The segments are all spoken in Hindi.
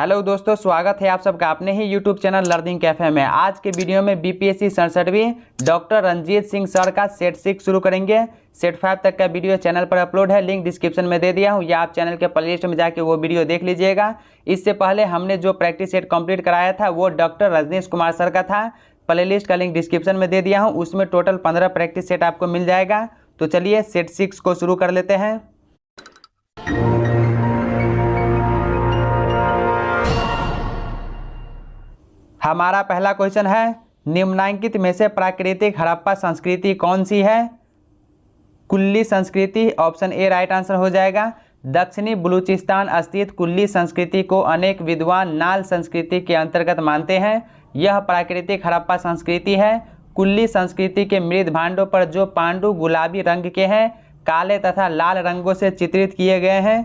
हेलो दोस्तों, स्वागत है आप सबका अपने ही यूट्यूब चैनल लर्निंग कैफे में। आज के वीडियो में बीपीएससी 67वीं डॉक्टर रंजीत सिंह सर का सेट 6 शुरू करेंगे। सेट 5 तक का वीडियो चैनल पर अपलोड है, लिंक डिस्क्रिप्शन में दे दिया हूँ, या आप चैनल के प्लेलिस्ट में जाके वो वीडियो देख लीजिएगा। इससे पहले हमने जो प्रैक्टिस सेट कंप्लीट कराया था वो डॉक्टर रजनीश कुमार सर का था। प्लेलिस्ट का लिंक डिस्क्रिप्शन में दे दिया हूँ, उसमें टोटल 15 प्रैक्टिस सेट आपको मिल जाएगा। तो चलिए सेट 6 को शुरू कर लेते हैं। हमारा पहला क्वेश्चन है, निम्नलिखित में से प्राकृतिक हड़प्पा संस्कृति कौन सी है? कुल्ली संस्कृति, ऑप्शन ए राइट आंसर हो जाएगा। दक्षिणी बलूचिस्तान स्थित कुल्ली संस्कृति को अनेक विद्वान नाल संस्कृति के अंतर्गत मानते हैं। यह प्राकृतिक हड़प्पा संस्कृति है। कुल्ली संस्कृति के मृद भांडों पर जो पांडु गुलाबी रंग के हैं, काले तथा लाल रंगों से चित्रित किए गए हैं।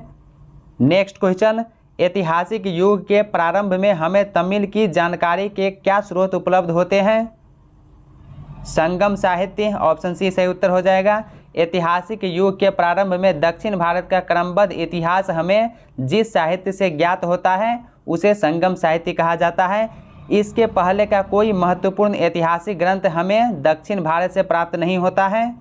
नेक्स्ट क्वेश्चन, ऐतिहासिक युग के प्रारंभ में हमें तमिल की जानकारी के क्या स्रोत उपलब्ध होते हैं? संगम साहित्य, ऑप्शन सी सही उत्तर हो जाएगा। ऐतिहासिक युग के प्रारंभ में दक्षिण भारत का क्रमबद्ध इतिहास हमें जिस साहित्य से ज्ञात होता है उसे संगम साहित्य कहा जाता है। इसके पहले का कोई महत्वपूर्ण ऐतिहासिक ग्रंथ हमें दक्षिण भारत से प्राप्त नहीं होता है।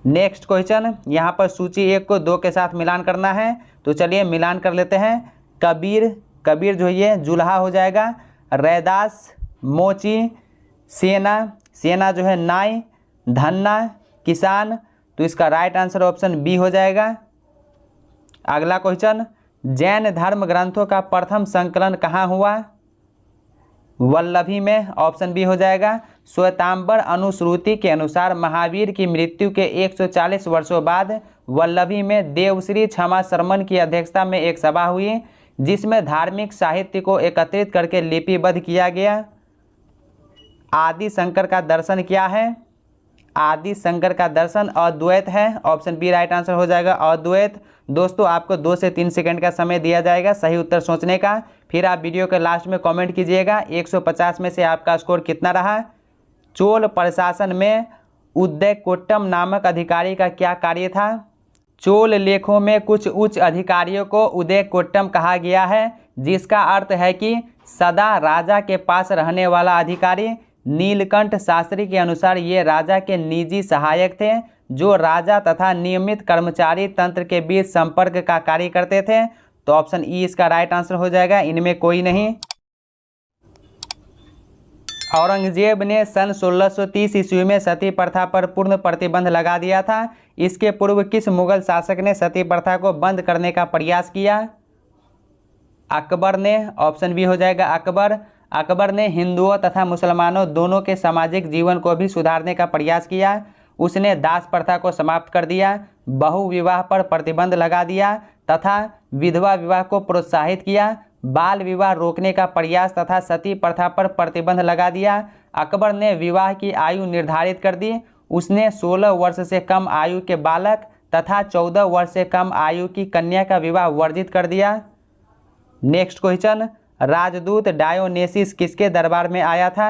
नेक्स्ट क्वेश्चन, यहाँ पर सूची 1 को 2 के साथ मिलान करना है, तो चलिए मिलान कर लेते हैं। कबीर जो ये जुल्हा हो जाएगा। रैदास, मोची, सेना जो है नाई, धन्ना किसान, तो इसका राइट आंसर ऑप्शन बी हो जाएगा। अगला क्वेश्चन, जैन धर्म ग्रंथों का प्रथम संकलन कहाँ हुआ? वल्लभी में, ऑप्शन बी हो जाएगा। श्वेतांबर अनुश्रुति के अनुसार महावीर की मृत्यु के 140 वर्षों बाद वल्लभी में देवश्री क्षमा शर्मन की अध्यक्षता में एक सभा हुई जिसमें धार्मिक साहित्य को एकत्रित करके लिपिबद्ध किया गया। आदि शंकर का दर्शन क्या है? आदि शंकर का दर्शन अद्वैत है, ऑप्शन बी राइट आंसर हो जाएगा, अद्वैत। दोस्तों आपको 2 से 3 सेकंड का समय दिया जाएगा सही उत्तर सोचने का, फिर आप वीडियो के लास्ट में कमेंट कीजिएगा 150 में से आपका स्कोर कितना रहा। चोल प्रशासन में उदयकोट्टम नामक अधिकारी का क्या कार्य था? चोल लेखों में कुछ उच्च अधिकारियों को उदयकोट्टम कहा गया है, जिसका अर्थ है कि सदा राजा के पास रहने वाला अधिकारी। नीलकंठ शास्त्री के अनुसार ये राजा के निजी सहायक थे जो राजा तथा नियमित कर्मचारी तंत्र के बीच संपर्क का कार्य करते थे। तो ऑप्शन ई इसका राइट आंसर हो जाएगा, इनमें कोई नहीं। औरंगजेब ने सन 1630 ईस्वी में सती प्रथा पर पूर्ण प्रतिबंध लगा दिया था। इसके पूर्व किस मुगल शासक ने सती प्रथा को बंद करने का प्रयास किया? अकबर ने, ऑप्शन बी हो जाएगा अकबर। अकबर ने हिंदुओं तथा मुसलमानों दोनों के सामाजिक जीवन को भी सुधारने का प्रयास किया। उसने दास प्रथा को समाप्त कर दिया, बहुविवाह पर प्रतिबंध लगा दिया तथा विधवा विवाह को प्रोत्साहित किया, बाल विवाह रोकने का प्रयास तथा सती प्रथा पर प्रतिबंध लगा दिया। अकबर ने विवाह की आयु निर्धारित कर दी। उसने 16 वर्ष से कम आयु के बालक तथा 14 वर्ष से कम आयु की कन्या का विवाह वर्जित कर दिया। नेक्स्ट क्वेश्चन, राजदूत डायोनेसिस किसके दरबार में आया था?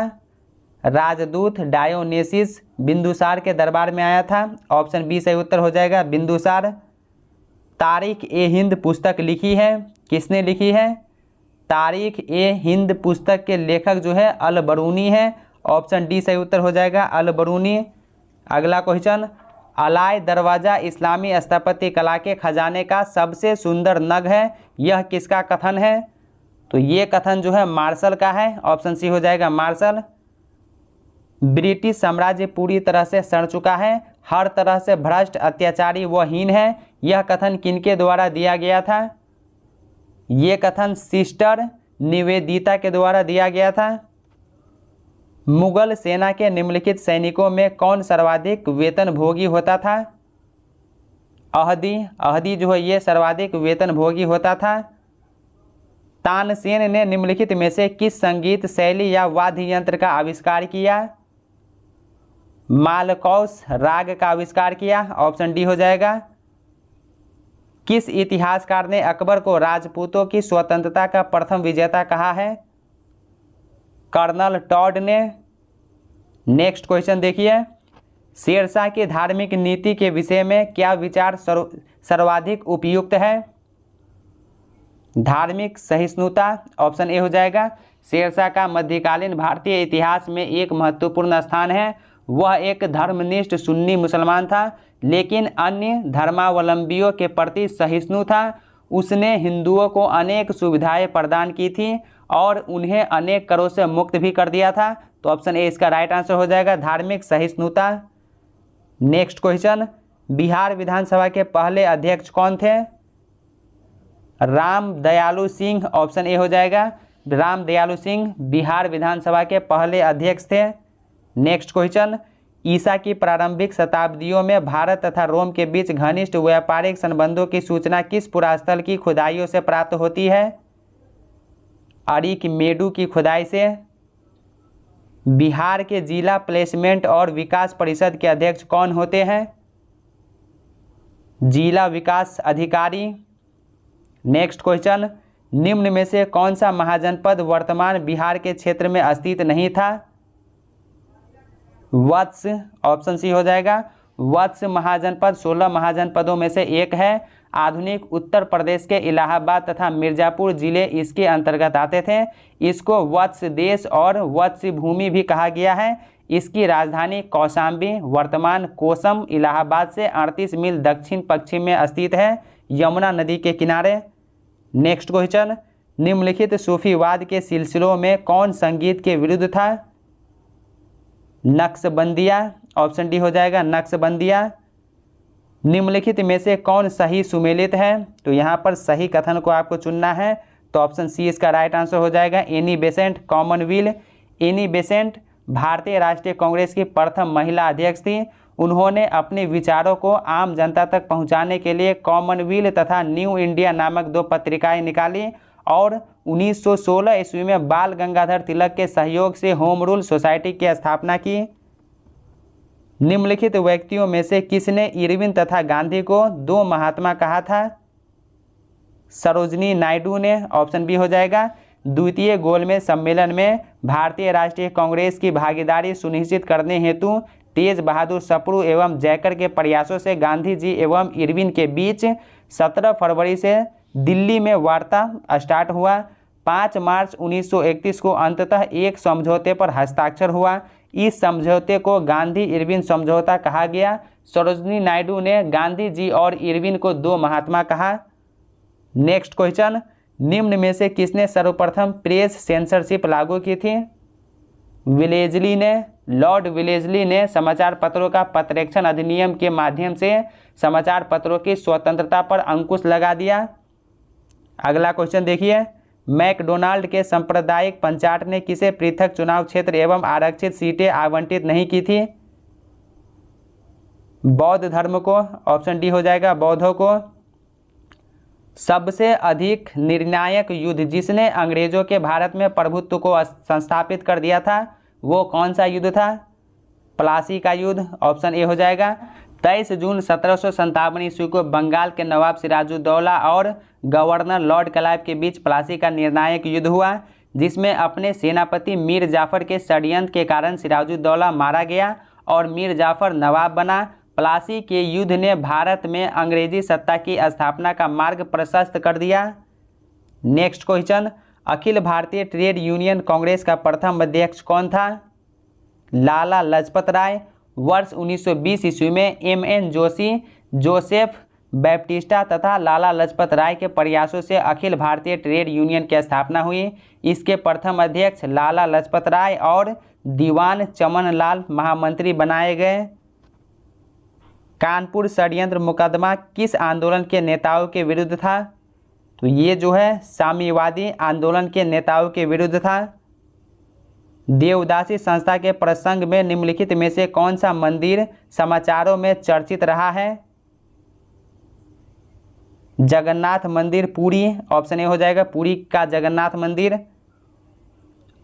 राजदूत डायोनेसिस बिंदुसार के दरबार में आया था, ऑप्शन बी सही उत्तर हो जाएगा, बिंदुसार। तारीख ए हिंद पुस्तक लिखी है, किसने लिखी है? तारीख ए हिंद पुस्तक के लेखक जो है अल बरूनी है, ऑप्शन डी सही उत्तर हो जाएगा, अल बरूनी। अगला क्वेश्चन, अलाय दरवाज़ा इस्लामी स्थापत्य कला के खजाने का सबसे सुंदर नग है, यह किसका कथन है? तो ये कथन जो है मार्शल का है, ऑप्शन सी हो जाएगा, मार्शल। ब्रिटिश साम्राज्य पूरी तरह से सड़ चुका है, हर तरह से भ्रष्ट, अत्याचारी व हीन है, यह कथन किनके द्वारा दिया गया था? ये कथन सिस्टर निवेदिता के द्वारा दिया गया था। मुगल सेना के निम्नलिखित सैनिकों में कौन सर्वाधिक वेतनभोगी होता था? अहदी जो है ये सर्वाधिक वेतनभोगी होता था। तानसेन ने निम्नलिखित में से किस संगीत शैली या वाद्य यंत्र का आविष्कार किया? मालकौस राग का आविष्कार किया, ऑप्शन डी हो जाएगा। किस इतिहासकार ने अकबर को राजपूतों की स्वतंत्रता का प्रथम विजेता कहा है? कर्नल टॉड ने। नेक्स्ट क्वेश्चन देखिए, शेरशाह की धार्मिक नीति के विषय में क्या विचार सर्वाधिक उपयुक्त है? धार्मिक सहिष्णुता, ऑप्शन ए हो जाएगा। शेरशाह का मध्यकालीन भारतीय इतिहास में एक महत्वपूर्ण स्थान है। वह एक धर्मनिष्ठ सुन्नी मुसलमान था, लेकिन अन्य धर्मावलंबियों के प्रति सहिष्णु था। उसने हिंदुओं को अनेक सुविधाएं प्रदान की थी और उन्हें अनेक करों से मुक्त भी कर दिया था। तो ऑप्शन ए इसका राइट आंसर हो जाएगा, धार्मिक सहिष्णुता। नेक्स्ट क्वेश्चन, बिहार विधानसभा के पहले अध्यक्ष कौन थे? राम दयालु सिंह, ऑप्शन ए हो जाएगा। राम दयालु सिंह बिहार विधानसभा के पहले अध्यक्ष थे। नेक्स्ट क्वेश्चन, ईसा की प्रारंभिक शताब्दियों में भारत तथा रोम के बीच घनिष्ठ व्यापारिक संबंधों की सूचना किस पुरास्थल की खुदाइयों से प्राप्त होती है? अरिकमेडु की खुदाई से। बिहार के जिला प्लेसमेंट और विकास परिषद के अध्यक्ष कौन होते हैं? जिला विकास अधिकारी। नेक्स्ट क्वेश्चन, निम्न में से कौन सा महाजनपद वर्तमान बिहार के क्षेत्र में अस्तित्व नहीं था? वत्स, ऑप्शन सी हो जाएगा। वत्स महाजनपद 16 महाजनपदों में से एक है। आधुनिक उत्तर प्रदेश के इलाहाबाद तथा मिर्जापुर जिले इसके अंतर्गत आते थे। इसको वत्स देश और वत्स भूमि भी कहा गया है। इसकी राजधानी कौशाम्बी वर्तमान कोसम इलाहाबाद से 38 मील दक्षिण पश्चिम में स्थित है, यमुना नदी के किनारे। नेक्स्ट क्वेश्चन, निम्नलिखित सूफीवाद के सिलसिलों में कौन संगीत के विरुद्ध था? नक्शबंदिया, ऑप्शन डी हो जाएगा, नक्शबंदिया। निम्नलिखित में से कौन सही सुमेलित है? तो यहाँ पर सही कथन को आपको चुनना है। तो ऑप्शन सी इसका राइट आंसर हो जाएगा, Annie Besant Commonwealth. Annie Besant भारतीय राष्ट्रीय कांग्रेस की प्रथम महिला अध्यक्ष थी। उन्होंने अपने विचारों को आम जनता तक पहुंचाने के लिए कॉमनवेल्थ तथा न्यू इंडिया नामक 2 पत्रिकाएं निकाली और 1916 ईस्वी में बाल गंगाधर तिलक के सहयोग से होम रूल सोसाइटी की स्थापना की। निम्नलिखित व्यक्तियों में से किसने इरविन तथा गांधी को 2 महात्मा कहा था? सरोजनी नायडू ने, ऑप्शन बी हो जाएगा। द्वितीय गोलमेज सम्मेलन में भारतीय राष्ट्रीय कांग्रेस की भागीदारी सुनिश्चित करने हेतु तेज बहादुर सप्रू एवं जयकर के प्रयासों से गांधी जी एवं इरविन के बीच 17 फरवरी से दिल्ली में वार्ता स्टार्ट हुआ। 5 मार्च 1931 को अंततः एक समझौते पर हस्ताक्षर हुआ। इस समझौते को गांधी इरविन समझौता कहा गया। सरोजनी नायडू ने गांधी जी और इरविन को 2 महात्मा कहा। नेक्स्ट क्वेश्चन, निम्न में से किसने सर्वप्रथम प्रेस सेंसरशिप लागू की थी? विलेजली ने। लॉर्ड विलेजली ने समाचार पत्रों का पत्रेक्षण अधिनियम के माध्यम से समाचार पत्रों की स्वतंत्रता पर अंकुश लगा दिया। अगला क्वेश्चन देखिए, मैकडोनाल्ड के सांप्रदायिक पंचायत ने किसे पृथक चुनाव क्षेत्र एवं आरक्षित सीटें आवंटित नहीं की थी? बौद्ध धर्म को, ऑप्शन डी हो जाएगा, बौद्धों को। सबसे अधिक निर्णायक युद्ध जिसने अंग्रेजों के भारत में प्रभुत्व को संस्थापित कर दिया था, वो कौन सा युद्ध था? प्लासी का युद्ध, ऑप्शन ए हो जाएगा। 23 जून 1757 ईस्वी को बंगाल के नवाब सिराजुद्दौला और गवर्नर लॉर्ड क्लाइव के बीच प्लासी का निर्णायक युद्ध हुआ, जिसमें अपने सेनापति मीर जाफर के षड्यंत्र के कारण सिराजुद्दौला मारा गया और मीर जाफर नवाब बना। प्लासी के युद्ध ने भारत में अंग्रेजी सत्ता की स्थापना का मार्ग प्रशस्त कर दिया। Next question, Akhil Bharatiya trade union Congress का प्रथम अध्यक्ष कौन था? लाला लाजपत राय। वर्ष 1920 ईस्वी में एमएन जोशी, जोसेफ बैप्टिस्टा तथा लाला लाजपत राय के प्रयासों से अखिल भारतीय ट्रेड यूनियन की स्थापना हुई। इसके प्रथम अध्यक्ष लाला लाजपत राय और दीवान चमनलाल महामंत्री बनाए गए। कानपुर षड्यंत्र मुकदमा किस आंदोलन के नेताओं के विरुद्ध था? तो ये जो है साम्यवादी आंदोलन के नेताओं के विरुद्ध था। देवदासी संस्था के प्रसंग में निम्नलिखित में से कौन सा मंदिर समाचारों में चर्चित रहा है? जगन्नाथ मंदिर पुरी, ऑप्शन ए हो जाएगा, पुरी का जगन्नाथ मंदिर।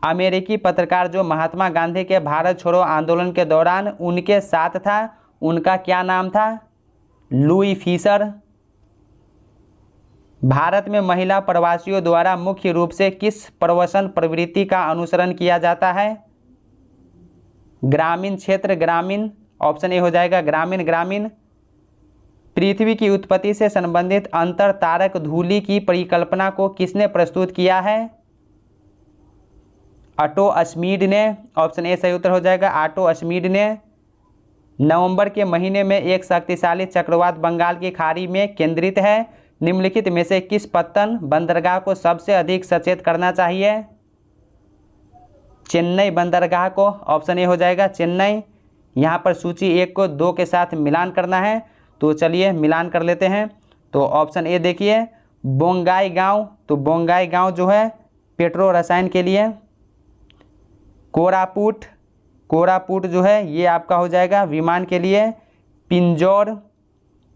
अमेरिकी पत्रकार जो महात्मा गांधी के भारत छोड़ो आंदोलन के दौरान उनके साथ था, उनका क्या नाम था? Louis Fischer. भारत में महिला प्रवासियों द्वारा मुख्य रूप से किस प्रवसन प्रवृत्ति का अनुसरण किया जाता है? ग्रामीण क्षेत्र, ग्रामीण, ऑप्शन ए हो जाएगा, ग्रामीण। पृथ्वी की उत्पत्ति से संबंधित अंतर तारक धूलि की परिकल्पना को किसने प्रस्तुत किया है? ऑटो अश्मीड ने। ऑप्शन ए सही उत्तर हो जाएगा, ऑटो अश्मीड ने। नवंबर के महीने में एक शक्तिशाली चक्रवात बंगाल की खाड़ी में केंद्रित है। निम्नलिखित में से किस पत्तन बंदरगाह को सबसे अधिक सचेत करना चाहिए? चेन्नई बंदरगाह को। ऑप्शन ए हो जाएगा चेन्नई। यहाँ पर सूची 1 को 2 के साथ मिलान करना है, तो चलिए मिलान कर लेते हैं। तो ऑप्शन ए देखिए बोंगाईगांव, तो बोंगाईगांव जो है पेट्रो रसायन के लिए। कोरापुट, कोरापुट जो है ये आपका हो जाएगा विमान के लिए। पिंजौर,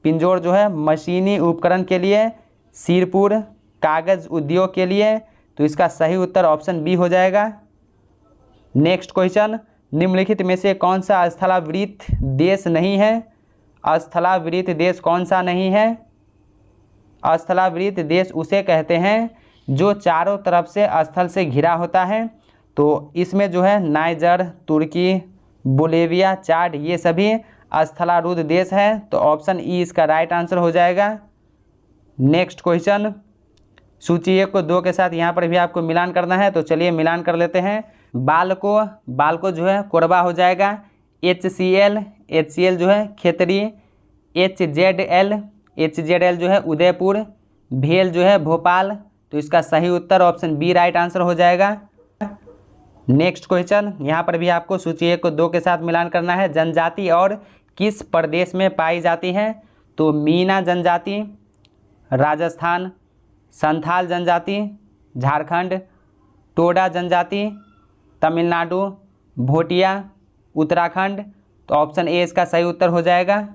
पिंजौर जो है मशीनी उपकरण के लिए। सिरपुर कागज़ उद्योग के लिए। तो इसका सही उत्तर ऑप्शन बी हो जाएगा। नेक्स्ट क्वेश्चन, निम्नलिखित में से कौन सा स्थलावृत देश नहीं है? स्थलावृत देश कौन सा नहीं है? स्थलावृत देश उसे कहते हैं जो चारों तरफ से स्थल से घिरा होता है। तो इसमें जो है नाइजर, तुर्की, बोलिविया, चाड ये सभी स्थलारूढ़ देश है। तो ऑप्शन ई इसका राइट आंसर हो जाएगा। नेक्स्ट क्वेश्चन, सूची 1 को 2 के साथ यहाँ पर भी आपको मिलान करना है, तो चलिए मिलान कर लेते हैं। बाल्को जो है कोरबा हो जाएगा। HCl जो है खेतरी। HZL जो है उदयपुर। भेल जो है भोपाल। तो इसका सही उत्तर ऑप्शन बी राइट आंसर हो जाएगा। नेक्स्ट क्वेश्चन, यहाँ पर भी आपको सूची 1 को 2 के साथ मिलान करना है। जनजाति और किस प्रदेश में पाई जाती है? तो मीना जनजाति राजस्थान, संथाल जनजाति झारखंड, टोडा जनजाति तमिलनाडु, भोटिया उत्तराखंड। तो ऑप्शन ए इसका सही उत्तर हो जाएगा।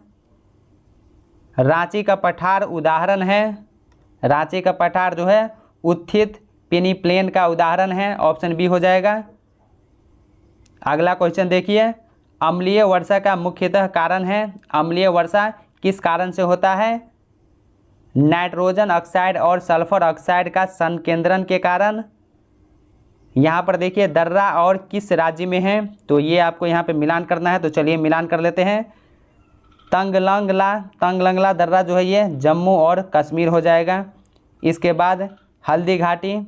रांची का पठार उदाहरण है। रांची का पठार जो है उत्थित पेनीप्लेन का उदाहरण है। ऑप्शन बी हो जाएगा। अगला क्वेश्चन देखिए, अम्लीय वर्षा का मुख्यतः कारण है। अम्लीय वर्षा किस कारण से होता है? नाइट्रोजन ऑक्साइड और सल्फर ऑक्साइड का संकेंद्रण के कारण। यहाँ पर देखिए दर्रा और किस राज्य में है? तो ये आपको यहाँ पे मिलान करना है, तो चलिए मिलान कर लेते हैं। तंगलंगला दर्रा जो है ये जम्मू और कश्मीर हो जाएगा। इसके बाद हल्दी घाटी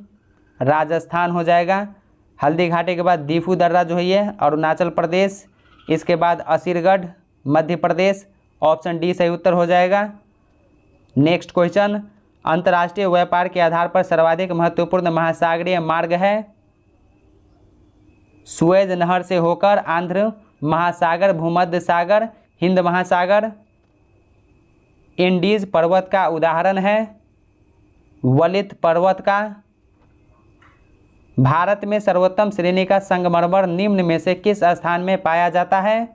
राजस्थान हो जाएगा। हल्दी घाटी के बाद दीफू दर्रा जो है ये अरुणाचल प्रदेश। इसके बाद असीरगढ़ मध्य प्रदेश। ऑप्शन डी सही उत्तर हो जाएगा। नेक्स्ट क्वेश्चन, अंतर्राष्ट्रीय व्यापार के आधार पर सर्वाधिक महत्वपूर्ण महासागरीय मार्ग है। सुएज नहर से होकर आंध्र महासागर, भूमध्य सागर, हिंद महासागर। इंडीज पर्वत का उदाहरण है वलित पर्वत का। भारत में सर्वोत्तम श्रेणी का संगमरमर निम्न में से किस स्थान में पाया जाता है?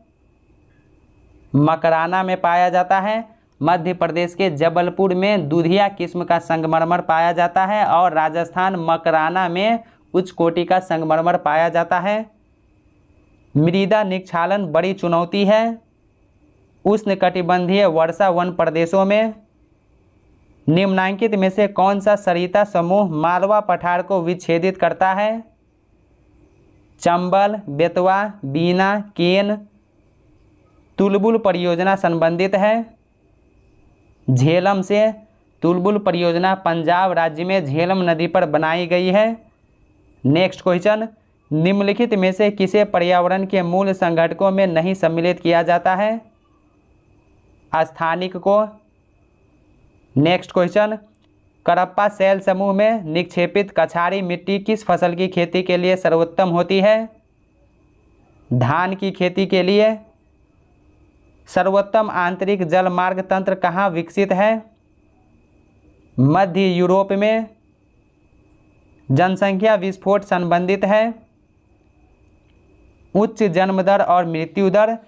मकराना में पाया जाता है। मध्य प्रदेश के जबलपुर में दुधिया किस्म का संगमरमर पाया जाता है और राजस्थान मकराना में उच्च कोटि का संगमरमर पाया जाता है। मृदा निक्षालन बड़ी चुनौती है उष्णकटिबंधीय वर्षा वन प्रदेशों में। निम्नलिखित में से कौन सा सरिता समूह मालवा पठार को विच्छेदित करता है? चंबल, बेतवा, बीना, केन। तुलबुल परियोजना संबंधित है झेलम से। तुलबुल परियोजना पंजाब राज्य में झेलम नदी पर बनाई गई है। नेक्स्ट क्वेश्चन, निम्नलिखित में से किसे पर्यावरण के मूल संघटकों में नहीं सम्मिलित किया जाता है? स्थानिक को। नेक्स्ट क्वेश्चन, करप्पा शैल समूह में निक्षेपित कछारी मिट्टी किस फसल की खेती के लिए सर्वोत्तम होती है? धान की खेती के लिए। सर्वोत्तम आंतरिक जल मार्ग तंत्र कहाँ विकसित है? मध्य यूरोप में। जनसंख्या विस्फोट संबंधित है उच्च जन्म दर और मृत्यु दर।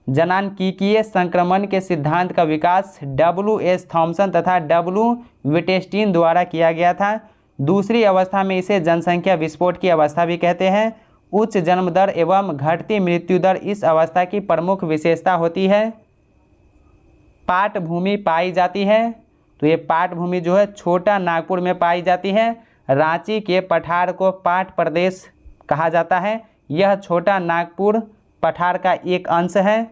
जनांकीय संक्रमण के सिद्धांत का विकास W.S. थॉमसन तथा W. विटेस्टीन द्वारा किया गया था। दूसरी अवस्था में इसे जनसंख्या विस्फोट की अवस्था भी कहते हैं। उच्च जन्म दर एवं घटती मृत्यु दर इस अवस्था की प्रमुख विशेषता होती है। पाट भूमि पाई जाती है, तो ये पाट भूमि जो है छोटा नागपुर में पाई जाती है। रांची के पठार को पाट प्रदेश कहा जाता है। यह छोटा नागपुर पठार का एक अंश है।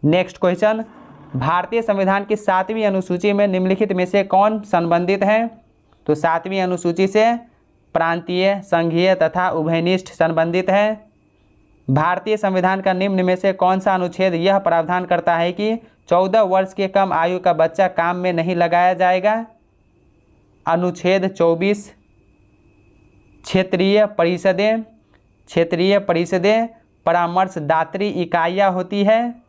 नेक्स्ट क्वेश्चन, भारतीय संविधान की 7वीं अनुसूची में निम्नलिखित में से कौन संबंधित है? तो 7वीं अनुसूची से प्रांतीय, संघीय तथा उभयनिष्ठ संबंधित है। भारतीय संविधान का निम्न में से कौन सा अनुच्छेद यह प्रावधान करता है कि 14 वर्ष के कम आयु का बच्चा काम में नहीं लगाया जाएगा? अनुच्छेद 24। क्षेत्रीय परिषदें परामर्शदात्री इकाइयाँ होती है।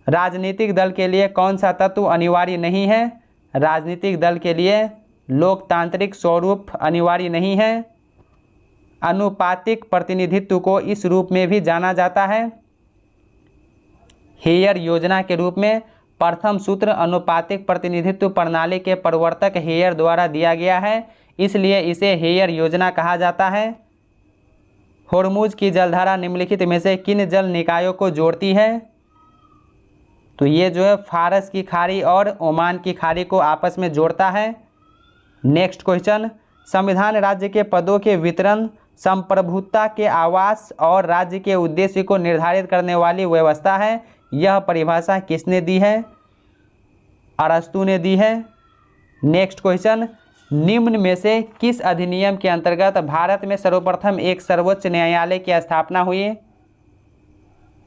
राजनीतिक दल के लिए कौन सा तत्व अनिवार्य नहीं है? राजनीतिक दल के लिए लोकतांत्रिक स्वरूप अनिवार्य नहीं है। अनुपातिक प्रतिनिधित्व को इस रूप में भी जाना जाता है, हेयर योजना के रूप में। प्रथम सूत्र अनुपातिक प्रतिनिधित्व प्रणाली के प्रवर्तक हेयर द्वारा दिया गया है, इसलिए इसे हेयर योजना कहा जाता है। होर्मुज की जलधारा निम्नलिखित में से किन जल निकायों को जोड़ती है? तो ये जो है फारस की खाड़ी और ओमान की खाड़ी को आपस में जोड़ता है। नेक्स्ट क्वेश्चन, संविधान राज्य के पदों के वितरण, संप्रभुता के आवास और राज्य के उद्देश्य को निर्धारित करने वाली व्यवस्था है। यह परिभाषा किसने दी है? अरस्तू ने दी है। नेक्स्ट क्वेश्चन, निम्न में से किस अधिनियम के अंतर्गत भारत में सर्वप्रथम एक सर्वोच्च न्यायालय की स्थापना हुई?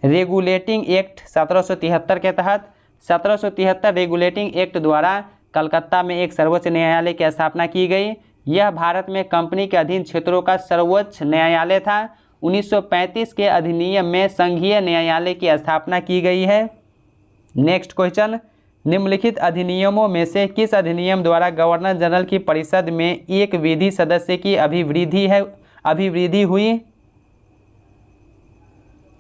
रेगुलेटिंग एक्ट 1773 के तहत 1773 रेगुलेटिंग एक्ट द्वारा कलकत्ता में एक सर्वोच्च न्यायालय की स्थापना की गई। यह भारत में कंपनी के अधीन क्षेत्रों का सर्वोच्च न्यायालय था। 1935 के अधिनियम में संघीय न्यायालय की स्थापना की गई है। नेक्स्ट क्वेश्चन, निम्नलिखित अधिनियमों में से किस अधिनियम द्वारा गवर्नर जनरल की परिषद में एक विधि सदस्य की अभिवृद्धि हुई?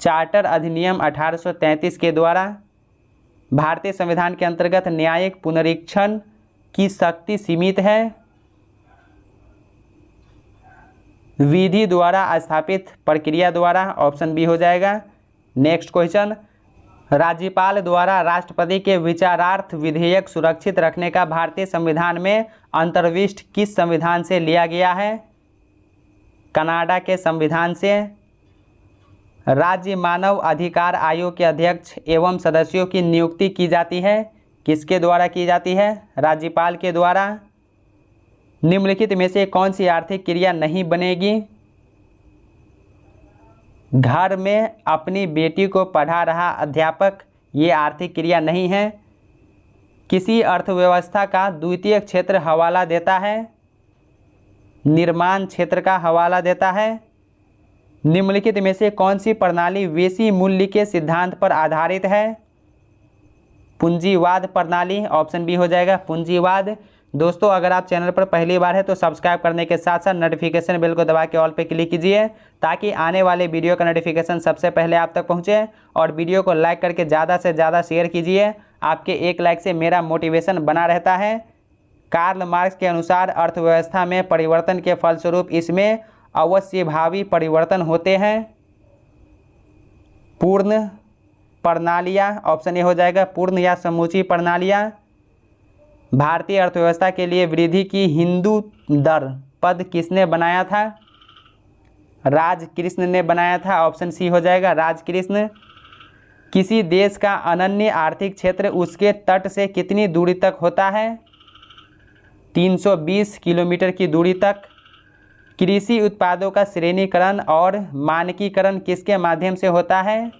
चार्टर अधिनियम 1833 के द्वारा। भारतीय संविधान के अंतर्गत न्यायिक पुनरीक्षण की शक्ति सीमित है। विधि द्वारा स्थापित प्रक्रिया द्वारा, ऑप्शन बी हो जाएगा। नेक्स्ट क्वेश्चन, राज्यपाल द्वारा राष्ट्रपति के विचारार्थ विधेयक सुरक्षित रखने का भारतीय संविधान में अंतर्विष्ट किस संविधान से लिया गया है? कनाडा के संविधान से। राज्य मानव अधिकार आयोग के अध्यक्ष एवं सदस्यों की नियुक्ति की जाती है, किसके द्वारा की जाती है? राज्यपाल के द्वारा। निम्नलिखित में से कौन सी आर्थिक क्रिया नहीं बनेगी? घर में अपनी बेटी को पढ़ा रहा अध्यापक, ये आर्थिक क्रिया नहीं है। किसी अर्थव्यवस्था का द्वितीय क्षेत्र हवाला देता है, निर्माण क्षेत्र का हवाला देता है। निम्नलिखित में से कौन सी प्रणाली वेसी मूल्य के सिद्धांत पर आधारित है? पूंजीवाद प्रणाली, ऑप्शन बी हो जाएगा पूंजीवाद। दोस्तों, अगर आप चैनल पर पहली बार है तो सब्सक्राइब करने के साथ साथ नोटिफिकेशन बेल को दबा के ऑल पे क्लिक कीजिए, ताकि आने वाले वीडियो का नोटिफिकेशन सबसे पहले आप तक पहुंचे। और वीडियो को लाइक करके ज़्यादा से ज़्यादा शेयर कीजिए, आपके एक लाइक से मेरा मोटिवेशन बना रहता है। कार्ल मार्क्स के अनुसार अर्थव्यवस्था में परिवर्तन के फलस्वरूप इसमें अवश्यभावी परिवर्तन होते हैं। पूर्ण प्रणालियाँ, ऑप्शन ए हो जाएगा पूर्ण या समूची प्रणालियाँ। भारतीय अर्थव्यवस्था के लिए वृद्धि की हिंदू दर पद किसने बनाया था? राजकृष्ण ने बनाया था, ऑप्शन सी हो जाएगा राजकृष्ण। किसी देश का अनन्य आर्थिक क्षेत्र उसके तट से कितनी दूरी तक होता है? 320 किलोमीटर की दूरी तक। कृषि उत्पादों का श्रेणीकरण और मानकीकरण किसके माध्यम से होता है?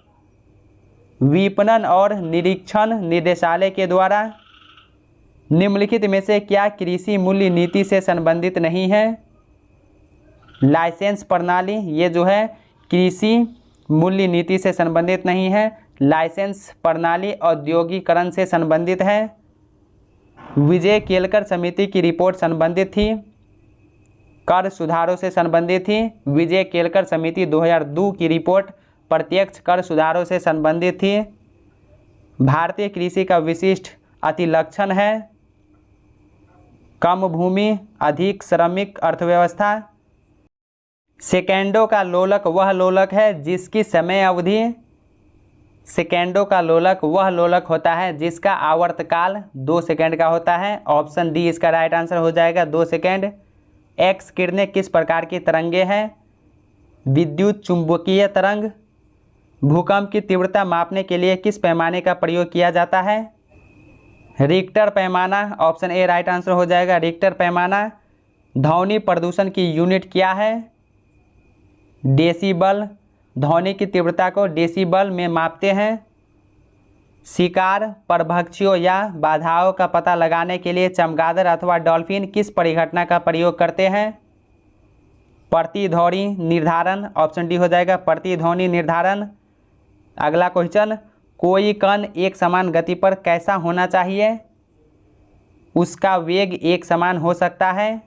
विपणन और निरीक्षण निदेशालय के द्वारा। निम्नलिखित में से क्या कृषि मूल्य नीति से संबंधित नहीं है? लाइसेंस प्रणाली, ये जो है कृषि मूल्य नीति से संबंधित नहीं है। लाइसेंस प्रणाली औद्योगिकरण से संबंधित है। विजय केलकर समिति की रिपोर्ट संबंधित थी, कर सुधारों से संबंधित थी। विजय केलकर समिति 2002 की रिपोर्ट प्रत्यक्ष कर सुधारों से संबंधित थी। भारतीय कृषि का विशिष्ट अतिलक्षण है कम भूमि अधिक श्रमिक अर्थव्यवस्था। सेकेंडों का लोलक वह लोलक है जिसकी समय अवधि, सेकेंडों का लोलक वह लोलक होता है जिसका आवर्तकाल 2 सेकेंड का होता है। ऑप्शन डी इसका राइट आंसर हो जाएगा 2 सेकेंड। एक्स किरणें किस प्रकार की तरंगे हैं? विद्युत चुंबकीय तरंग। भूकंप की तीव्रता मापने के लिए किस पैमाने का प्रयोग किया जाता है? रिक्टर पैमाना। ऑप्शन ए राइट आंसर हो जाएगा, रिक्टर पैमाना। ध्वनि प्रदूषण की यूनिट क्या है? डेसिबल। ध्वनि की तीव्रता को डेसिबल में मापते हैं। शिकार, परभक्षियों या बाधाओं का पता लगाने के लिए चमगादड़ अथवा डॉल्फिन किस परिघटना का प्रयोग करते हैं? प्रतिध्वनि निर्धारण। ऑप्शन डी हो जाएगा, प्रतिध्वनि निर्धारण। अगला क्वेश्चन, कोई कण एक समान गति पर कैसा होना चाहिए? उसका वेग एक समान हो सकता है।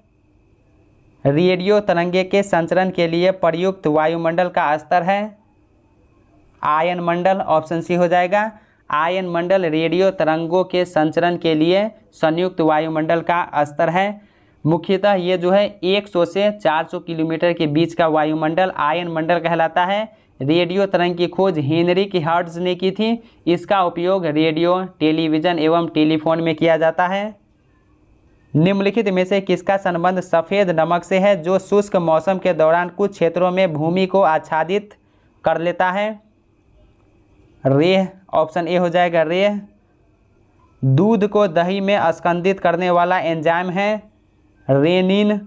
रेडियो तरंगे के संचरण के लिए प्रयुक्त वायुमंडल का स्तर है आयन मंडल। ऑप्शन सी हो जाएगा, आयन मंडल रेडियो तरंगों के संचरण के लिए संयुक्त वायुमंडल का स्तर है। मुख्यतः ये जो है 100 से 400 किलोमीटर के बीच का वायुमंडल आयन मंडल कहलाता है। रेडियो तरंग की खोज हेनरिक हर्ट्ज ने की थी। इसका उपयोग रेडियो, टेलीविज़न एवं टेलीफोन में किया जाता है। निम्नलिखित में से किसका संबंध सफ़ेद नमक से है जो शुष्क मौसम के दौरान कुछ क्षेत्रों में भूमि को आच्छादित कर लेता है? रेह। ऑप्शन ए हो जाएगा, रेह। दूध को दही में अस्कंदित करने वाला एंजाइम है रेनिन।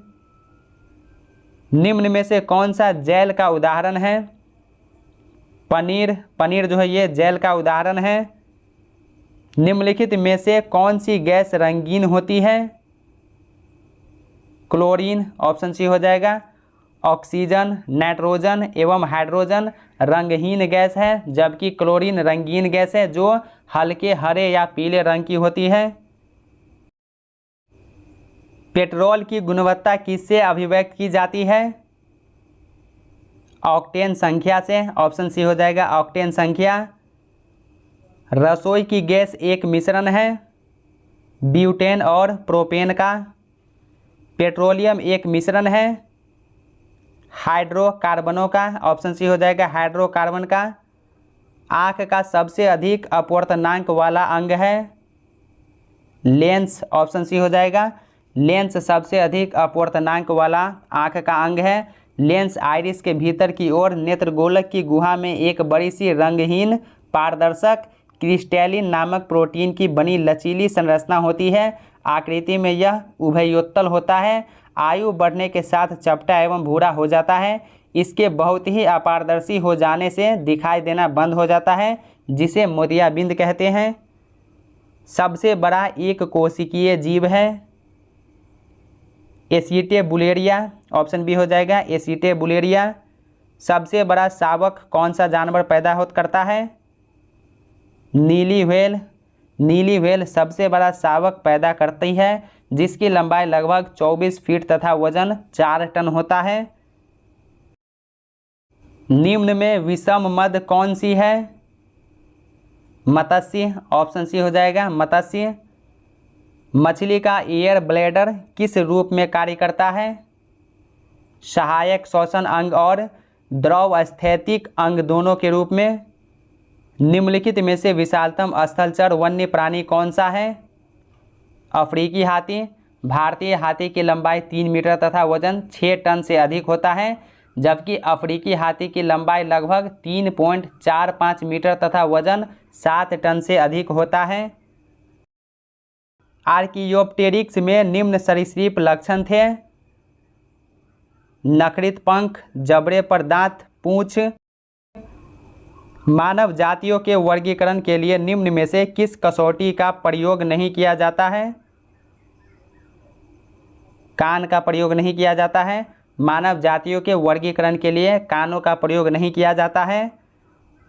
निम्न में से कौन सा जेल का उदाहरण है? पनीर। पनीर जो है ये जेल का उदाहरण है। निम्नलिखित में से कौन सी गैस रंगीन होती है? क्लोरीन। ऑप्शन सी हो जाएगा। ऑक्सीजन, नाइट्रोजन एवं हाइड्रोजन रंगहीन गैस है, जबकि क्लोरीन रंगीन गैस है जो हल्के हरे या पीले रंग की होती है। पेट्रोल की गुणवत्ता किससे अभिव्यक्त की जाती है? ऑक्टेन संख्या से। ऑप्शन सी हो जाएगा, ऑक्टेन संख्या। रसोई की गैस एक मिश्रण है ब्यूटेन और प्रोपेन का। पेट्रोलियम एक मिश्रण है हाइड्रोकार्बनों का। ऑप्शन सी हो जाएगा, हाइड्रोकार्बन का। आँख का सबसे अधिक अपवर्तनांक वाला अंग है लेंस। ऑप्शन सी हो जाएगा, लेंस सबसे अधिक अपवर्तनांक वाला आँख का अंग है। लेंस आइरिस के भीतर की ओर नेत्रगोलक की गुहा में एक बड़ी सी रंगहीन पारदर्शक क्रिस्टैलिन नामक प्रोटीन की बनी लचीली संरचना होती है। आकृति में यह उभयोत्तल होता है। आयु बढ़ने के साथ चपटा एवं भूरा हो जाता है। इसके बहुत ही अपारदर्शी हो जाने से दिखाई देना बंद हो जाता है, जिसे मोतियाबिंद कहते हैं। सबसे बड़ा एक कोशिकीय जीव है एसिटेबुलेरिया। ऑप्शन बी हो जाएगा, एसिटेबुलेरिया। सबसे बड़ा शावक कौन सा जानवर पैदा करता है? नीली व्हेल। नीली व्हेल सबसे बड़ा शावक पैदा करती है, जिसकी लंबाई लगभग 24 फीट तथा वजन 4 टन होता है। निम्न में विषम मद कौन सी है? मत्स्य। ऑप्शन सी हो जाएगा, मत्स्य। मछली का एयर ब्लैडर किस रूप में कार्य करता है? सहायक श्वसन अंग और द्रव स्थैतिक अंग दोनों के रूप में। निम्नलिखित में से विशालतम स्थलचर वन्य प्राणी कौन सा है? अफ्रीकी हाथी। भारतीय हाथी की लंबाई 3 मीटर तथा वजन 6 टन से अधिक होता है, जबकि अफ्रीकी हाथी की लंबाई लगभग 3.45 मीटर तथा वजन 7 टन से अधिक होता है। आर्कियोप्टेरिक्स में निम्न सरीसृप लक्षण थे? नखरित पंख, जबड़े पर दांत, पूंछ। मानव जातियों के वर्गीकरण के लिए निम्न में से किस कसौटी का प्रयोग नहीं किया जाता है? कान का प्रयोग नहीं किया जाता है। मानव जातियों के वर्गीकरण के लिए कानों का प्रयोग नहीं किया जाता है।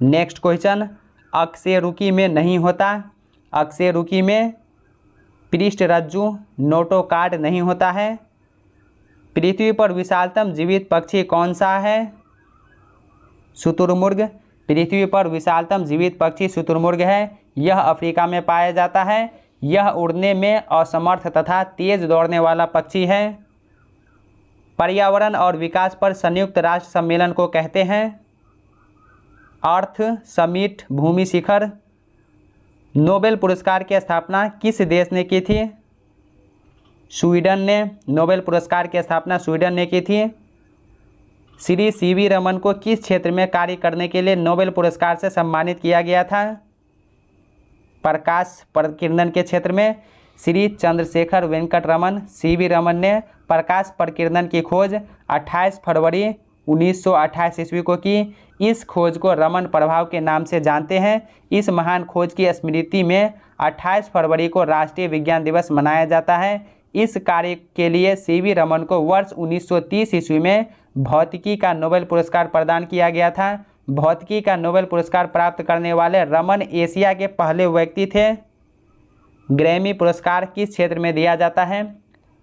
नेक्स्ट क्वेश्चन, अकशेरुकी में नहीं होता। अकशेरुकी में पृष्ठरज्जु नोटोकार्ड नहीं होता है। पृथ्वी पर विशालतम जीवित पक्षी कौन सा है? शुतुरमुर्ग। पृथ्वी पर विशालतम जीवित पक्षी शुतुरमुर्ग है। यह अफ्रीका में पाया जाता है। यह उड़ने में असमर्थ तथा तेज दौड़ने वाला पक्षी है। पर्यावरण और विकास पर संयुक्त राष्ट्र सम्मेलन को कहते हैं? अर्थ समिट, भूमि शिखर। नोबेल पुरस्कार की स्थापना किस देश ने की थी? स्वीडन ने। नोबेल पुरस्कार की स्थापना स्वीडन ने की थी। श्री सीवी रमन को किस क्षेत्र में कार्य करने के लिए नोबेल पुरस्कार से सम्मानित किया गया था? प्रकाश प्रकीर्णन के क्षेत्र में श्री चंद्रशेखर वेंकट रमन सीवी रमन ने प्रकाश प्रकीर्णन की खोज 28 फरवरी 1928 ईस्वी को की। इस खोज को रमन प्रभाव के नाम से जानते हैं। इस महान खोज की स्मृति में 28 फरवरी को राष्ट्रीय विज्ञान दिवस मनाया जाता है। इस कार्य के लिए सीवी रमन को वर्ष 1930 ईस्वी में भौतिकी का नोबेल पुरस्कार प्रदान किया गया था। भौतिकी का नोबेल पुरस्कार प्राप्त करने वाले रमन एशिया के पहले व्यक्ति थे। ग्रैमी पुरस्कार किस क्षेत्र में दिया जाता है?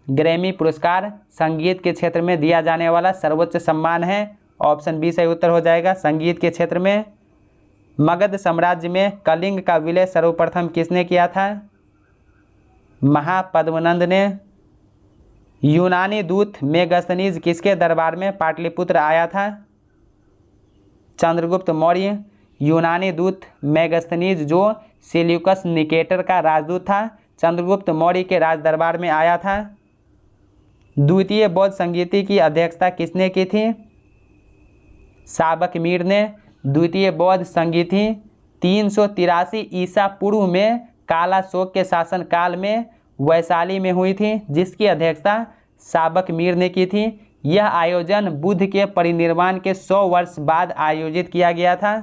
ग्रैमी पुरस्कार संगीत के क्षेत्र में दिया जाने वाला सर्वोच्च सम्मान है। ऑप्शन बी सही उत्तर हो जाएगा, संगीत के क्षेत्र में। मगध साम्राज्य में कलिंग का विलय सर्वप्रथम किसने किया था? महापद्मनंद ने। यूनानी दूत मेगस्थनीज किसके दरबार में पाटलिपुत्र आया था? चंद्रगुप्त मौर्य। यूनानी दूत मेगस्थनीज जो सेल्यूकस निकेटर का राजदूत था, चंद्रगुप्त मौर्य के राज दरबार में आया था। द्वितीय बौद्ध संगीति की अध्यक्षता किसने की थी? साबक मीर ने। द्वितीय बौद्ध संगीति 383 ईसा पूर्व में कालाशोक के शासनकाल में वैशाली में हुई थी, जिसकी अध्यक्षता साबक मीर ने की थी। यह आयोजन बुद्ध के परिनिर्वाण के 100 वर्ष बाद आयोजित किया गया था।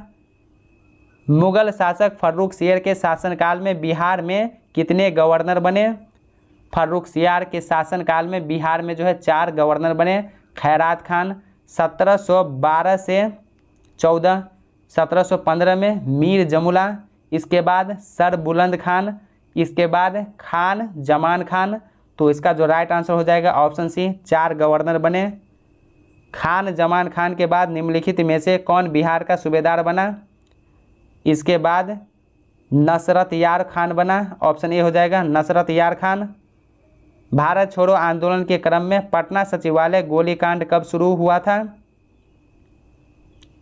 मुगल शासक फर्रुखसियर के शासनकाल में बिहार में कितने गवर्नर बने? फर्रुखसियर के शासनकाल में बिहार में 4 गवर्नर बने। खैरात खान 1712 से 14, 1715 में मीर जमुला, इसके बाद सर बुलंद खान, इसके बाद खान जमान खान। तो इसका जो राइट आंसर हो जाएगा ऑप्शन सी, 4 गवर्नर बने। खान जमान खान के बाद निम्नलिखित में से कौन बिहार का सूबेदार बना? इसके बाद नसरत यार खान बना। ऑप्शन ए हो जाएगा नसरत यार खान। भारत छोड़ो आंदोलन के क्रम में पटना सचिवालय गोलीकांड कब शुरू हुआ था?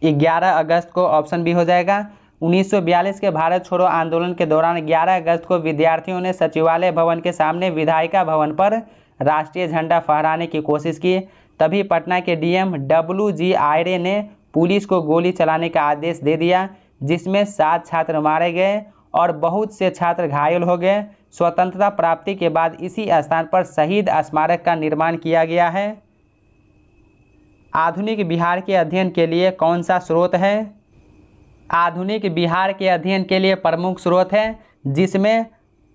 11 अगस्त को। ऑप्शन बी हो जाएगा। 1942 के भारत छोड़ो आंदोलन के दौरान 11 अगस्त को विद्यार्थियों ने सचिवालय भवन के सामने विधायिका भवन पर राष्ट्रीय झंडा फहराने की कोशिश की। तभी पटना के डीएम WG आयरे ने पुलिस को गोली चलाने का आदेश दे दिया, जिसमें 7 छात्र मारे गए और बहुत से छात्र घायल हो गए। स्वतंत्रता प्राप्ति के बाद इसी स्थान पर शहीद स्मारक का निर्माण किया गया है। आधुनिक बिहार के अध्ययन के लिए कौन सा स्रोत है? आधुनिक बिहार के अध्ययन के लिए प्रमुख स्रोत है, जिसमें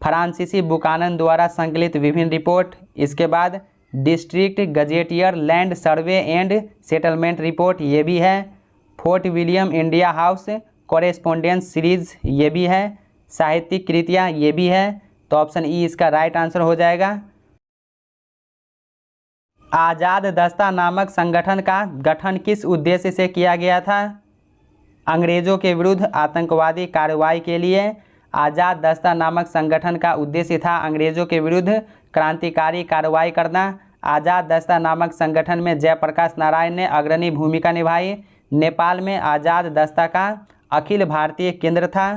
फ्रांसीसी बुकानन द्वारा संकलित विभिन्न रिपोर्ट, इसके बाद district gazetteer land survey and settlement report ये भी है, fort William India house correspondence series ये भी है, साहित्यिक कृतियाँ ये भी है। तो ऑप्शन ई इसका राइट आंसर हो जाएगा। आज़ाद दस्ता नामक संगठन का गठन किस उद्देश्य से किया गया था? अंग्रेजों के विरुद्ध आतंकवादी कार्रवाई के लिए आज़ाद दस्ता नामक संगठन का उद्देश्य था अंग्रेजों के विरुद्ध क्रांतिकारी कार्रवाई करना। आज़ाद दस्ता नामक संगठन में जयप्रकाश नारायण ने अग्रणी भूमिका निभाई। नेपाल में आज़ाद दस्ता का अखिल भारतीय केंद्र था।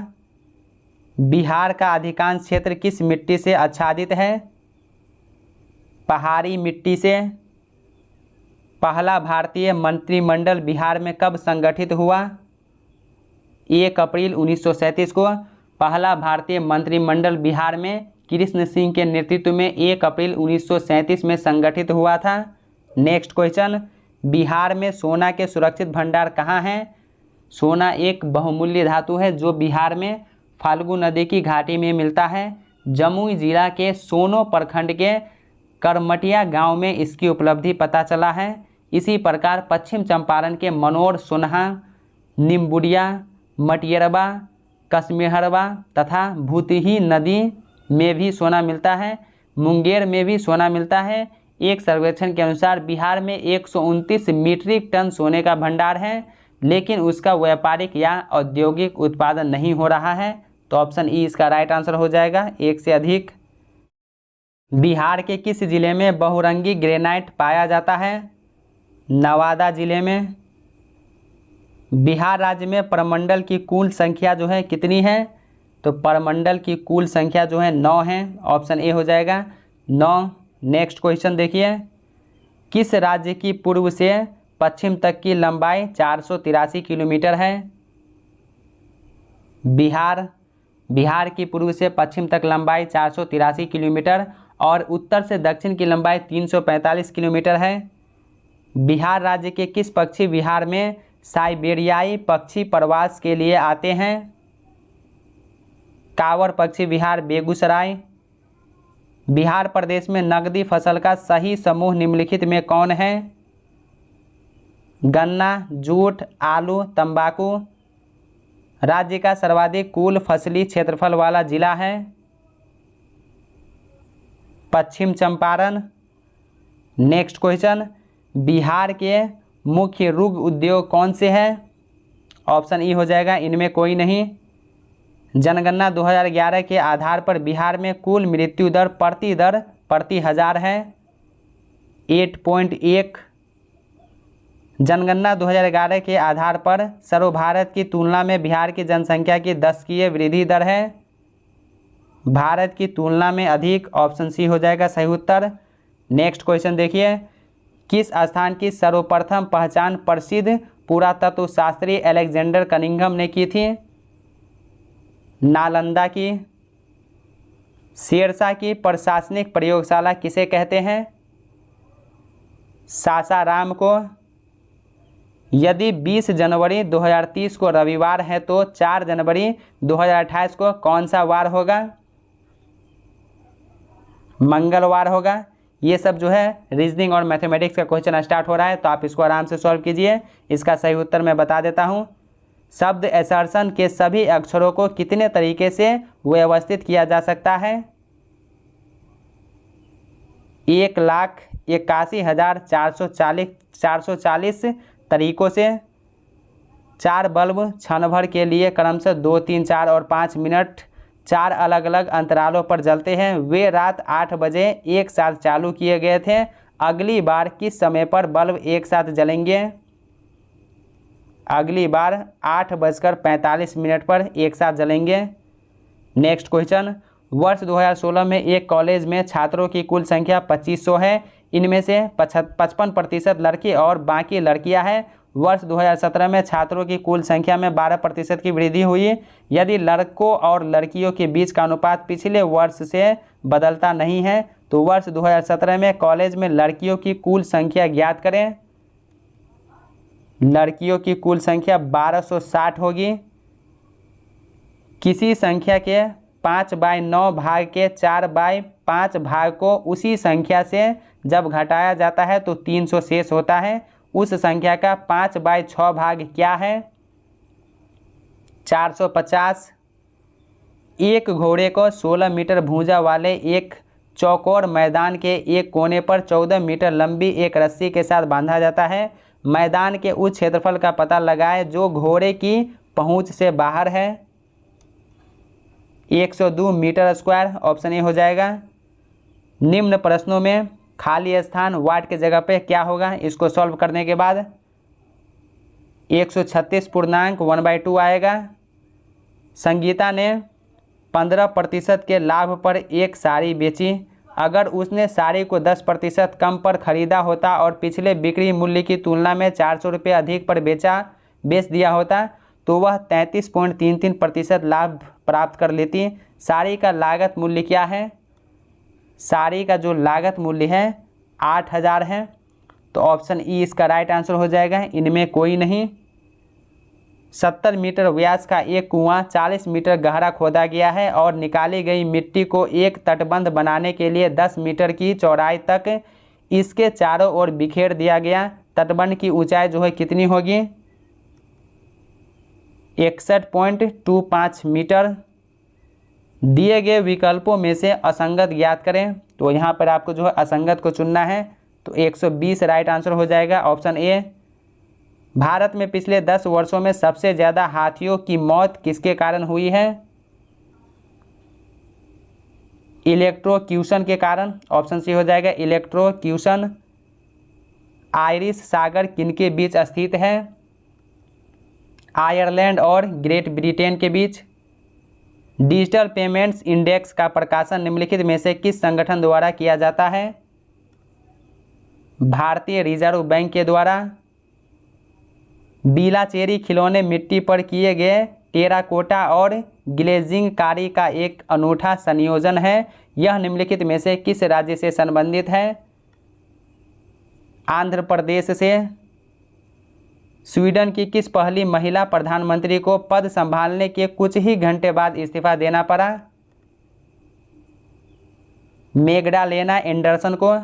बिहार का अधिकांश क्षेत्र किस मिट्टी से आच्छादित है? पहाड़ी मिट्टी से। पहला भारतीय मंत्रिमंडल बिहार में कब संगठित हुआ? 1 अप्रैल 1937 को पहला भारतीय मंत्रिमंडल बिहार में कृष्ण सिंह के नेतृत्व में 1 अप्रैल 1937 में संगठित हुआ था। नेक्स्ट क्वेश्चन, बिहार में सोना के सुरक्षित भंडार कहाँ हैं? सोना एक बहुमूल्य धातु है जो बिहार में फाल्गु नदी की घाटी में मिलता है। जमुई जिला के सोनो प्रखंड के करमटिया गांव में इसकी उपलब्धि पता चला है। इसी प्रकार पश्चिम चंपारण के मनोर, सोनहा, निम्बुडिया, मटियरबा, कश्मीरबा तथा भूतही नदी में भी सोना मिलता है। मुंगेर में भी सोना मिलता है। एक सर्वेक्षण के अनुसार बिहार में 129 मीट्रिक टन सोने का भंडार है, लेकिन उसका व्यापारिक या औद्योगिक उत्पादन नहीं हो रहा है। तो ऑप्शन ई इसका राइट आंसर हो जाएगा, 1 से अधिक। बिहार के किस जिले में बहुरंगी ग्रेनाइट पाया जाता है? नवादा जिले में। बिहार राज्य में प्रमंडल की कुल संख्या जो है कितनी है? तो प्रमंडल की कुल संख्या जो है 9 है। ऑप्शन ए हो जाएगा 9। नेक्स्ट क्वेश्चन देखिए, किस राज्य की पूर्व से पश्चिम तक की लंबाई 483 किलोमीटर है। बिहार की पूर्व से पश्चिम तक लंबाई 483 किलोमीटर और उत्तर से दक्षिण की लंबाई 345 किलोमीटर है। बिहार राज्य के किस पक्षी विहार में साइबेरियाई पक्षी प्रवास के लिए आते हैं? कांवर पक्षी विहार, बेगूसराय। बिहार प्रदेश में नकदी फसल का सही समूह निम्नलिखित में कौन है? गन्ना, जूट, आलू, तंबाकू। राज्य का सर्वाधिक कुल फसली क्षेत्रफल वाला जिला है पश्चिम चंपारण। नेक्स्ट क्वेश्चन, बिहार के मुख्य रुग उद्योग कौन से हैं? ऑप्शन ई हो जाएगा इनमें कोई नहीं। जनगणना 2011 के आधार पर बिहार में कुल मृत्यु दर प्रति हजार है 8.1। जनगणना 2011 के आधार पर सर्वभारत की तुलना में बिहार की जनसंख्या की दशकीय वृद्धि दर है भारत की तुलना में अधिक। ऑप्शन सी हो जाएगा सही उत्तर। नेक्स्ट क्वेश्चन देखिए, किस स्थान की सर्वप्रथम पहचान प्रसिद्ध पुरातत्व शास्त्री अलेक्जेंडर कनिंघम ने की थी? नालंदा की। शेरशाह की प्रशासनिक प्रयोगशाला किसे कहते हैं? सासाराम को। यदि 20 जनवरी 2030 को रविवार है तो 4 जनवरी 2028 को कौन सा वार होगा? मंगलवार होगा। ये सब जो है रीजनिंग और मैथमेटिक्स का क्वेश्चन स्टार्ट हो रहा है तो आप इसको आराम से सॉल्व कीजिए। इसका सही उत्तर मैं बता देता हूँ। शब्द असर्शन के सभी अक्षरों को कितने तरीके से व्यवस्थित किया जा सकता है? 1,81,440 तरीकों से। 4 बल्ब क्षण भर के लिए क्रमशः 2, 3, 4 और 5 मिनट 4 अलग अलग अंतरालों पर जलते हैं। वे रात 8 बजे एक साथ चालू किए गए थे। अगली बार किस समय पर बल्ब एक साथ जलेंगे? अगली बार 8:45 पर एक साथ जलेंगे। नेक्स्ट क्वेश्चन, वर्ष 2016 में एक कॉलेज में छात्रों की कुल संख्या 2500 है। इनमें से 55% लड़के और बाकी लड़कियां हैं। वर्ष 2017 में छात्रों की कुल संख्या में 12% की वृद्धि हुई। यदि लड़कों और लड़कियों के बीच का अनुपात पिछले वर्ष से बदलता नहीं है तो वर्ष 2017 में कॉलेज में लड़कियों की कुल संख्या ज्ञात करें। लड़कियों की कुल संख्या 1260 होगी। किसी संख्या के 5/9 भाग के 4/5 भाग को उसी संख्या से जब घटाया जाता है तो 300 शेष होता है। उस संख्या का 5/6 भाग क्या है? 450। एक घोड़े को 16 मीटर भुजा वाले एक चौकोर मैदान के एक कोने पर 14 मीटर लंबी एक रस्सी के साथ बांधा जाता है। मैदान के उस क्षेत्रफल का पता लगाएं जो घोड़े की पहुंच से बाहर है। 102 मीटर स्क्वायर। ऑप्शन ए हो जाएगा। निम्न प्रश्नों में खाली स्थान वाट के जगह पे क्या होगा? इसको सॉल्व करने के बाद 136 पूर्णांक 1/2 आएगा। संगीता ने 15% के लाभ पर एक साड़ी बेची। अगर उसने साड़ी को 10% कम पर खरीदा होता और पिछले बिक्री मूल्य की तुलना में 400 रुपये अधिक पर बेच दिया होता तो वह 33.33% लाभ प्राप्त कर लेती। साड़ी का लागत मूल्य क्या है? साड़ी का जो लागत मूल्य है 8,000 है। तो ऑप्शन ई इसका राइट आंसर हो जाएगा। इनमें कोई नहीं। 70 मीटर व्यास का एक कुआं 40 मीटर गहरा खोदा गया है और निकाली गई मिट्टी को एक तटबंध बनाने के लिए 10 मीटर की चौड़ाई तक इसके चारों ओर बिखेर दिया गया। तटबंध की ऊंचाई जो है कितनी होगी? 61.25 मीटर। दिए गए विकल्पों में से असंगत ज्ञात करें। तो यहाँ पर आपको जो है असंगत को चुनना है। तो 120 राइट आंसर हो जाएगा। Option A. भारत में पिछले 10 वर्षों में सबसे ज़्यादा हाथियों की मौत किसके कारण हुई है? इलेक्ट्रोक्यूशन के कारण। ऑप्शन सी हो जाएगा इलेक्ट्रोक्यूशन। आयरिश सागर किनके बीच स्थित है? आयरलैंड और ग्रेट ब्रिटेन के बीच। डिजिटल पेमेंट्स इंडेक्स का प्रकाशन निम्नलिखित में से किस संगठन द्वारा किया जाता है? भारतीय रिजर्व बैंक के द्वारा। बीलाचेरी खिलौने मिट्टी पर किए गए टेराकोटा और ग्लेजिंग कारी का एक अनूठा संयोजन है। यह निम्नलिखित में से किस राज्य से संबंधित है? आंध्र प्रदेश से। स्वीडन की किस पहली महिला प्रधानमंत्री को पद संभालने के कुछ ही घंटे बाद इस्तीफा देना पड़ा? मैग्डालेना एंडरसन को।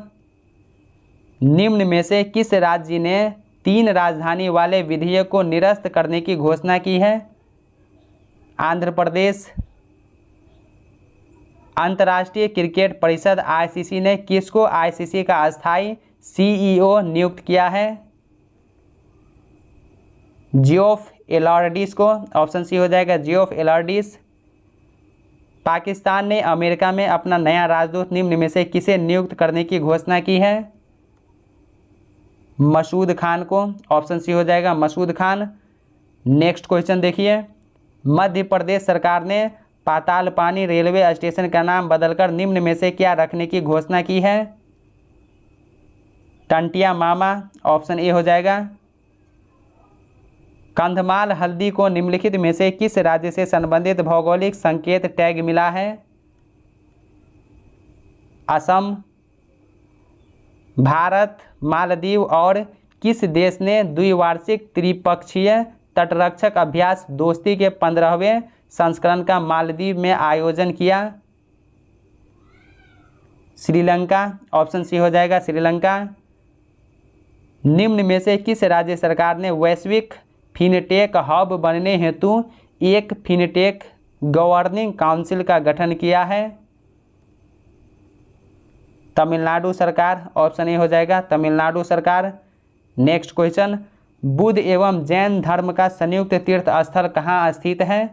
निम्न में से किस राज्य ने 3 राजधानी वाले विधेयक को निरस्त करने की घोषणा की है? आंध्र प्रदेश। अंतर्राष्ट्रीय क्रिकेट परिषद आईसीसी ने किसको आईसीसी का अस्थायी सीईओ नियुक्त किया है? जियोफ एलार्डिस को। ऑप्शन सी हो जाएगा जियोफ एलार्डिस। पाकिस्तान ने अमेरिका में अपना नया राजदूत निम्न में से किसे नियुक्त करने की घोषणा की है? मसूद खान को। ऑप्शन सी हो जाएगा मसूद खान। नेक्स्ट क्वेश्चन देखिए, मध्य प्रदेश सरकार ने पातालपानी रेलवे स्टेशन का नाम बदलकर निम्न में से क्या रखने की घोषणा की है? टंटिया मामा। ऑप्शन ए हो जाएगा। कंधमाल हल्दी को निम्नलिखित में से किस राज्य से संबंधित भौगोलिक संकेत टैग मिला है? असम। भारत, मालदीव और किस देश ने द्विवार्षिक त्रिपक्षीय तटरक्षक अभ्यास दोस्ती के 15वें संस्करण का मालदीव में आयोजन किया? श्रीलंका। ऑप्शन सी हो जाएगा श्रीलंका। निम्न में से किस राज्य सरकार ने वैश्विक फिनटेक हब बनने हेतु एक फिनटेक गवर्निंग काउंसिल का गठन किया है? तमिलनाडु सरकार। ऑप्शन ए हो जाएगा तमिलनाडु सरकार। नेक्स्ट क्वेश्चन, बुद्ध एवं जैन धर्म का संयुक्त तीर्थ स्थल कहाँ स्थित है?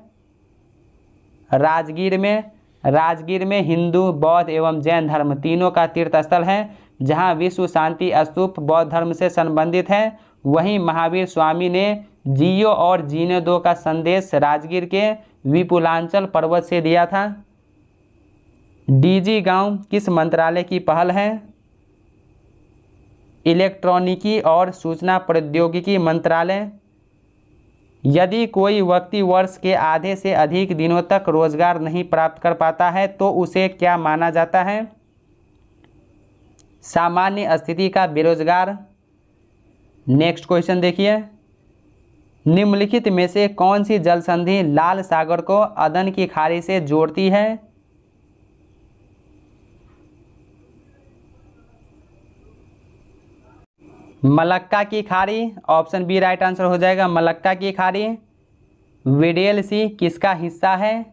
राजगीर में। राजगीर में हिंदू, बौद्ध एवं जैन धर्म तीनों का तीर्थ स्थल है, जहाँ विश्व शांति स्तूप बौद्ध धर्म से संबंधित है। वहीं महावीर स्वामी ने जियो और जीने दो का संदेश राजगीर के विपुलांचल पर्वत से दिया था। डीजी गांव किस मंत्रालय की पहल है? इलेक्ट्रॉनिकी और सूचना प्रौद्योगिकी मंत्रालय। यदि कोई व्यक्ति वर्ष के आधे से अधिक दिनों तक रोजगार नहीं प्राप्त कर पाता है तो उसे क्या माना जाता है? सामान्य स्थिति का बेरोजगार। नेक्स्ट क्वेश्चन देखिए, निम्नलिखित में से कौन सी जल संधि लाल सागर को अदन की खाड़ी से जोड़ती है? मलक्का की खाड़ी। ऑप्शन बी राइट आंसर हो जाएगा मलक्का की खाड़ी। वेडेल सी किसका हिस्सा है?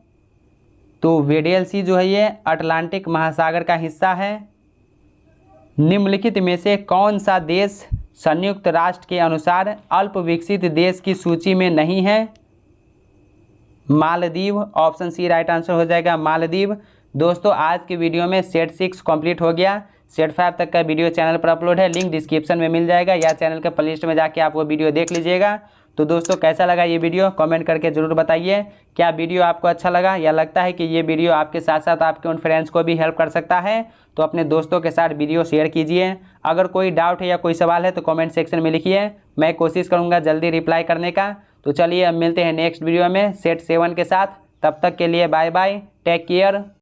तो वेडेल सी जो है ये अटलांटिक महासागर का हिस्सा है। निम्नलिखित में से कौन सा देश संयुक्त राष्ट्र के अनुसार अल्प विकसित देश की सूची में नहीं है? Maldives. Option C right answer हो जाएगा मालदीव। दोस्तों आज की वीडियो में सेट 6 कंप्लीट हो गया। सेट 5 तक का वीडियो चैनल पर अपलोड है, लिंक डिस्क्रिप्शन में मिल जाएगा या चैनल के प्लेलिस्ट में जाके आप वो वीडियो देख लीजिएगा। तो दोस्तों कैसा लगा ये वीडियो कमेंट करके ज़रूर बताइए। क्या वीडियो आपको अच्छा लगा या लगता है कि ये वीडियो आपके साथ साथ आपके उन फ्रेंड्स को भी हेल्प कर सकता है तो अपने दोस्तों के साथ वीडियो शेयर कीजिए। अगर कोई डाउट है या कोई सवाल है तो कमेंट सेक्शन में लिखिए, मैं कोशिश करूँगा जल्दी रिप्लाई करने का। तो चलिए अब मिलते हैं नेक्स्ट वीडियो में सेट 7 के साथ। तब तक के लिए बाय बाय, टेक केयर।